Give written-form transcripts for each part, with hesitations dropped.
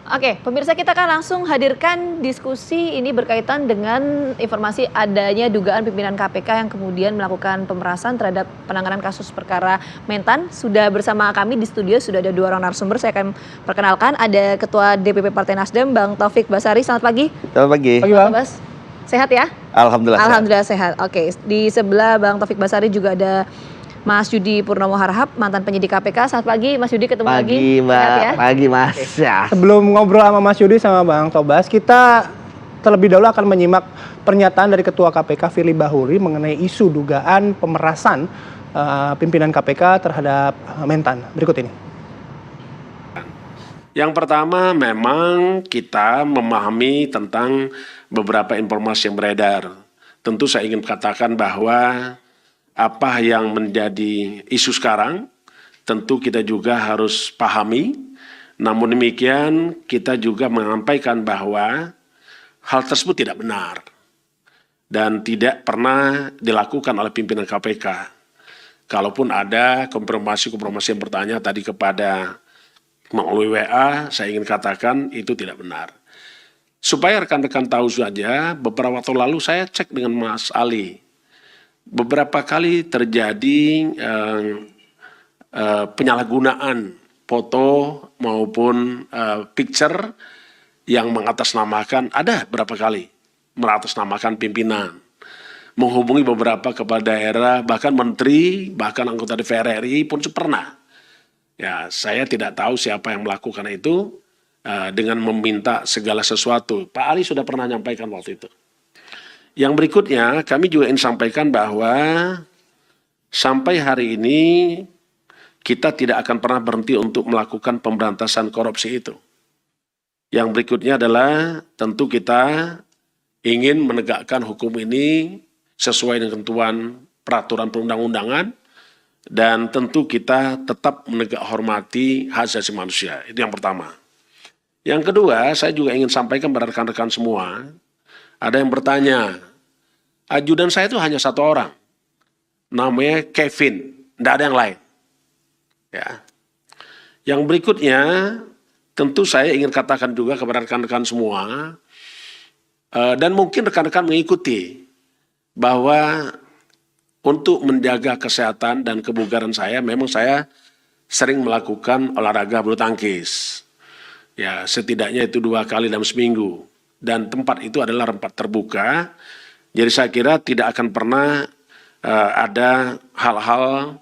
Oke, pemirsa kita akan langsung hadirkan diskusi ini berkaitan dengan informasi adanya dugaan pimpinan KPK yang kemudian melakukan pemerasan terhadap penanganan kasus perkara Mentan. Sudah bersama kami di studio, sudah ada 2 orang narasumber. Saya akan perkenalkan, ada Ketua DPP Partai Nasdem, Bang Taufik Basari. Selamat pagi. Selamat pagi. Pagi, Bang. Bas. Sehat ya? Alhamdulillah. Alhamdulillah sehat. Oke, di sebelah Bang Taufik Basari juga ada Mas Yudi Purnomo Harahap, mantan penyidik KPK. Selamat pagi, Mas Yudi, ketemu lagi. Pagi, Mbak. Sehat ya? Pagi, Mas. Ya. Sebelum ngobrol sama Mas Yudi sama Bang Tobas, kita terlebih dahulu akan menyimak pernyataan dari Ketua KPK Firly Bahuri mengenai isu dugaan pemerasan pimpinan KPK terhadap Mentan. Berikut ini. Yang pertama, memang kita memahami tentang beberapa informasi yang beredar. Tentu saya ingin katakan bahwa apa yang menjadi isu sekarang, tentu kita juga harus pahami. Namun demikian, kita juga menyampaikan bahwa hal tersebut tidak benar dan tidak pernah dilakukan oleh pimpinan KPK. Kalaupun ada konfirmasi yang bertanya tadi kepada melalui WA, saya ingin katakan itu tidak benar. Supaya rekan-rekan tahu saja, beberapa waktu lalu saya cek dengan Mas Ali. Beberapa kali terjadi penyalahgunaan foto maupun picture yang mengatasnamakan, ada berapa kali mengatasnamakan pimpinan, menghubungi beberapa kepala daerah, bahkan menteri, bahkan anggota DPR RI pun pernah. Ya, saya tidak tahu siapa yang melakukan itu dengan meminta segala sesuatu. Pak Ali sudah pernah menyampaikan waktu itu. Yang berikutnya, kami juga ingin sampaikan bahwa sampai hari ini kita tidak akan pernah berhenti untuk melakukan pemberantasan korupsi itu. Yang berikutnya adalah tentu kita ingin menegakkan hukum ini sesuai dengan ketentuan peraturan perundang-undangan dan tentu kita tetap menegak hormati hak asasi manusia. Itu yang pertama. Yang kedua, saya juga ingin sampaikan kepada rekan-rekan semua, ada yang bertanya, ajudan saya itu hanya 1 orang, namanya Kevin, tidak ada yang lain. Ya. Yang berikutnya, tentu saya ingin katakan juga kepada rekan-rekan semua, dan mungkin rekan-rekan mengikuti, bahwa untuk menjaga kesehatan dan kebugaran saya, memang saya sering melakukan olahraga bulu tangkis. Ya, setidaknya itu 2 kali dalam seminggu. Dan tempat itu adalah tempat terbuka, jadi saya kira tidak akan pernah ada hal-hal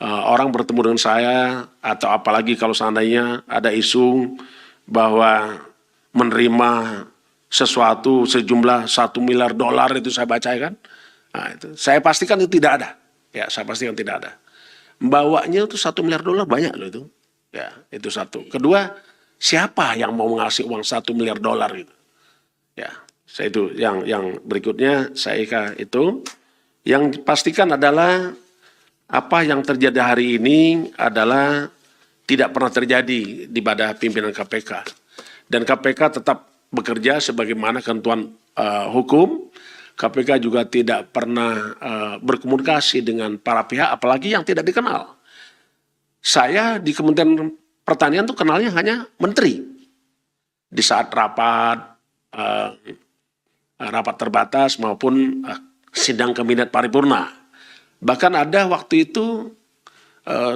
orang bertemu dengan saya, atau apalagi kalau seandainya ada isu bahwa menerima sesuatu sejumlah $1 miliar itu saya baca kan, nah, itu saya pastikan itu tidak ada, ya saya pastikan tidak ada. Bawanya itu $1 miliar banyak loh itu, ya itu satu. Kedua, siapa yang mau ngasih uang $1 miliar gitu? Ya, saya itu yang berikutnya saya itu yang pastikan adalah apa yang terjadi hari ini adalah tidak pernah terjadi di pada pimpinan KPK, dan KPK tetap bekerja sebagaimana ketentuan hukum. KPK juga tidak pernah berkomunikasi dengan para pihak, apalagi yang tidak dikenal. Saya di Kementerian Pertanian tuh kenalnya hanya menteri di saat rapat terbatas maupun sidang kabinet paripurna. Bahkan ada waktu itu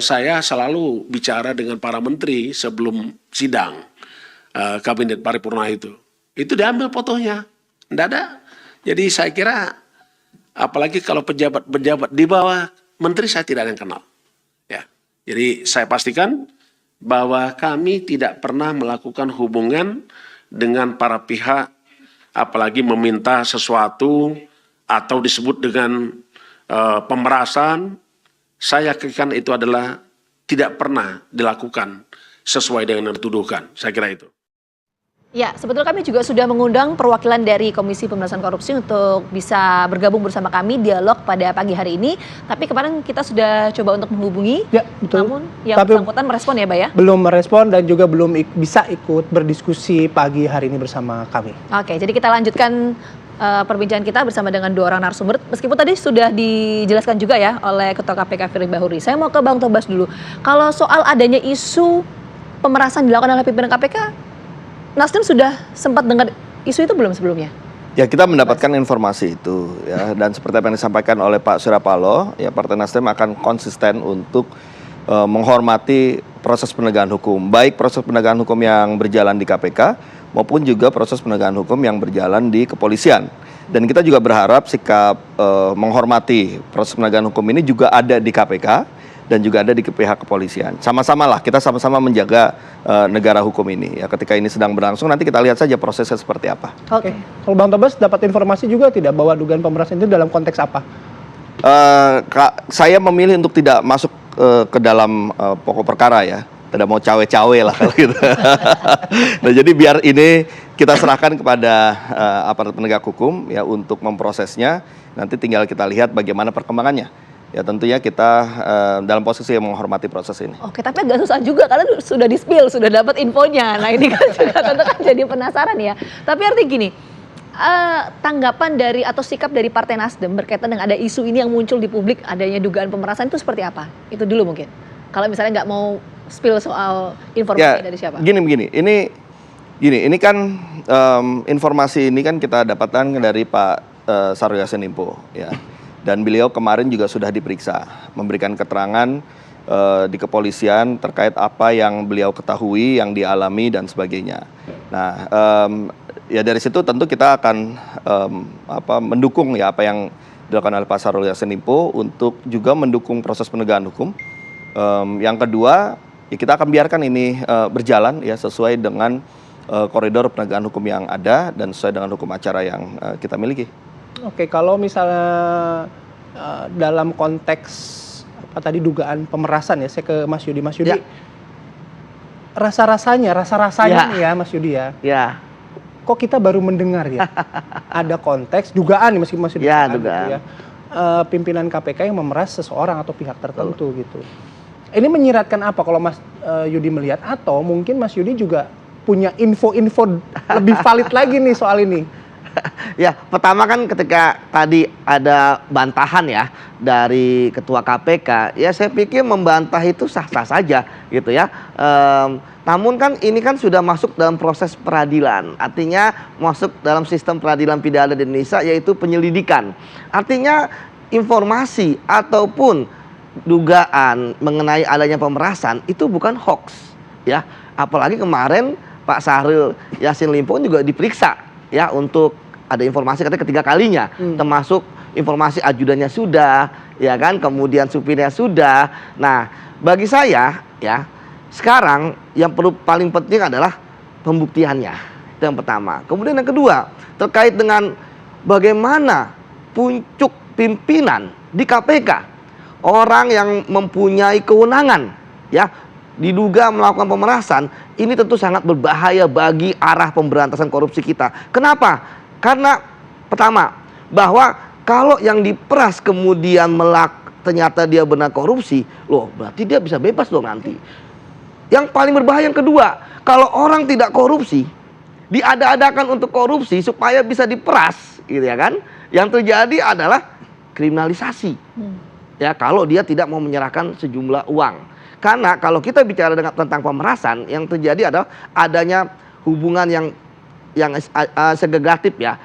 saya selalu bicara dengan para menteri sebelum sidang kabinet paripurna itu. Itu diambil fotonya, tidak ada. Jadi saya kira apalagi kalau pejabat di bawah menteri saya tidak ada yang kenal. Ya, jadi saya pastikan bahwa kami tidak pernah melakukan hubungan dengan para pihak, apalagi meminta sesuatu atau disebut dengan pemerasan. Saya yakin itu adalah tidak pernah dilakukan sesuai dengan yang dituduhkan. Saya kira itu. Ya, sebetulnya kami juga sudah mengundang perwakilan dari Komisi Pemberantasan Korupsi untuk bisa bergabung bersama kami dialog pada pagi hari ini. Tapi kemarin kita sudah coba untuk menghubungi, ya, betul. Namun yang bersangkutan merespon ya, Mbak ya? Belum merespon dan juga belum bisa ikut berdiskusi pagi hari ini bersama kami. Oke, jadi kita lanjutkan perbincangan kita bersama dengan 2 orang narasumber. Meskipun tadi sudah dijelaskan juga ya oleh Ketua KPK Firly Bahuri. Saya mau ke Bang Tobas dulu. Kalau soal adanya isu pemerasan dilakukan oleh pimpinan KPK, Nasdem sudah sempat dengar isu itu belum sebelumnya? Ya, kita mendapatkan informasi itu ya, dan seperti apa yang disampaikan oleh Pak Surya Paloh, ya Partai Nasdem akan konsisten untuk menghormati proses penegakan hukum, baik proses penegakan hukum yang berjalan di KPK maupun juga proses penegakan hukum yang berjalan di kepolisian. Dan kita juga berharap sikap menghormati proses penegakan hukum ini juga ada di KPK dan juga ada di pihak kepolisian. Sama-sama lah, kita sama-sama menjaga negara hukum ini. Ya, ketika ini sedang berlangsung, nanti kita lihat saja prosesnya seperti apa. Oke. Kalau Bang Tobas dapat informasi juga tidak bahwa dugaan pemerasan itu dalam konteks apa? Saya memilih untuk tidak masuk ke dalam pokok perkara ya. Tidak mau cawe-cawe lah kalau gitu. Nah, jadi biar ini kita serahkan kepada aparat penegak hukum ya untuk memprosesnya. Nanti tinggal kita lihat bagaimana perkembangannya. Ya tentunya kita dalam posisi yang menghormati proses ini. Oke, tapi agak susah juga karena sudah di-spill, sudah dapat infonya. Nah ini kan juga tentu kan jadi penasaran ya. Tapi artinya gini, tanggapan dari atau sikap dari Partai Nasdem berkaitan dengan ada isu ini yang muncul di publik, adanya dugaan pemerasan itu seperti apa? Itu dulu mungkin. Kalau misalnya nggak mau spill soal informasi dari siapa? Begini, ini kan informasi ini kan kita dapatkan dari Pak Syahrul Yassin Limpo ya. Dan beliau kemarin juga sudah diperiksa, memberikan keterangan di kepolisian terkait apa yang beliau ketahui, yang dialami dan sebagainya. Nah, ya dari situ tentu kita akan mendukung ya apa yang dilakukan oleh Pak Syahrul Yassin Limpo untuk juga mendukung proses penegakan hukum. Yang kedua, ya kita akan biarkan ini berjalan ya sesuai dengan koridor penegakan hukum yang ada dan sesuai dengan hukum acara yang kita miliki. Oke, kalau misalnya dalam konteks apa tadi dugaan pemerasan ya, saya ke Mas Yudi. Mas Yudi, Ya. rasa-rasanya nih ya Mas Yudi ya. Ya, Kok kita baru mendengar ya ada konteks dugaan meskipun masih Ya, dugaan. dugaan. Gitu ya. Pimpinan KPK yang memeras seseorang atau pihak tertentu gitu. Ini menyiratkan apa kalau Mas Yudi melihat, atau mungkin Mas Yudi juga punya info-info lebih valid lagi nih soal ini? ya pertama kan ketika tadi ada bantahan ya dari Ketua KPK, ya saya pikir membantah itu sah-sah saja gitu ya. Namun kan ini kan sudah masuk dalam proses peradilan, artinya masuk dalam sistem peradilan pidana di Indonesia yaitu penyelidikan. Artinya informasi ataupun dugaan mengenai adanya pemerasan itu bukan hoax ya. Apalagi kemarin Pak Syahrul Yassin Limpo juga diperiksa ya untuk ada informasi katanya ketiga kalinya, termasuk informasi ajudannya sudah, ya kan, kemudian supirnya sudah. Nah, bagi saya ya, sekarang yang perlu paling penting adalah pembuktiannya. Itu yang pertama. Kemudian yang kedua, terkait dengan bagaimana puncuk pimpinan di KPK, orang yang mempunyai kewenangan ya diduga melakukan pemerasan, ini tentu sangat berbahaya bagi arah pemberantasan korupsi kita. Kenapa? Karena pertama, bahwa kalau yang diperas kemudian ternyata dia benar korupsi, loh berarti dia bisa bebas dong nanti. Yang paling berbahaya yang kedua, kalau orang tidak korupsi, diada-adakan untuk korupsi supaya bisa diperas, gitu ya kan? Yang terjadi adalah kriminalisasi. Ya, kalau dia tidak mau menyerahkan sejumlah uang. Karena kalau kita bicara tentang pemerasan, yang terjadi adalah adanya hubungan yang segregatif ya,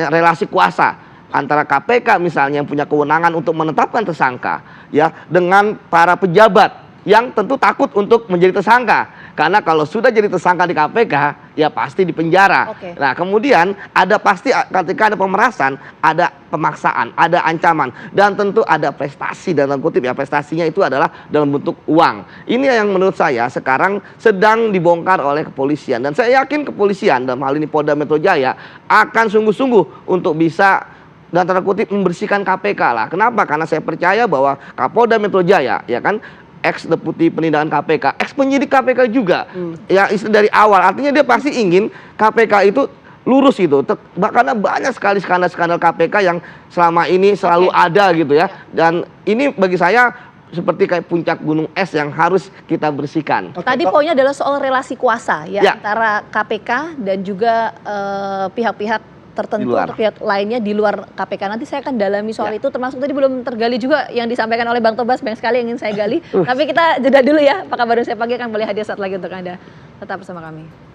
relasi kuasa antara KPK misalnya yang punya kewenangan untuk menetapkan tersangka ya dengan para pejabat yang tentu takut untuk menjadi tersangka, karena kalau sudah jadi tersangka di KPK ya pasti dipenjara. Nah kemudian ada pasti ketika ada pemerasan ada pemaksaan, ada ancaman, dan tentu ada prestasi dalam kutip ya, prestasinya itu adalah dalam bentuk uang. Ini yang menurut saya sekarang sedang dibongkar oleh kepolisian, dan saya yakin kepolisian dalam hal ini Polda Metro Jaya akan sungguh-sungguh untuk bisa dan tanda kutip membersihkan KPK lah. Kenapa? Karena saya percaya bahwa Kapolda Metro Jaya ya kan, ex deputi penindakan KPK, ex penyidik KPK juga, ya dari awal. Artinya dia pasti ingin KPK itu lurus gitu, karena banyak sekali skandal-skandal KPK yang selama ini selalu ada gitu ya. Dan ini bagi saya seperti kayak puncak gunung es yang harus kita bersihkan. Tadi poinnya adalah soal relasi kuasa ya, antara KPK dan juga pihak-pihak tertentu atau pihak lainnya di luar KPK. Nanti saya akan dalami soal itu, termasuk tadi belum tergali juga yang disampaikan oleh Bang Tobas, banyak sekali yang ingin saya gali. Tapi kita jeda dulu ya, apa kabar saya pagi akan boleh hadir saat lagi untuk Anda. Tetap bersama kami.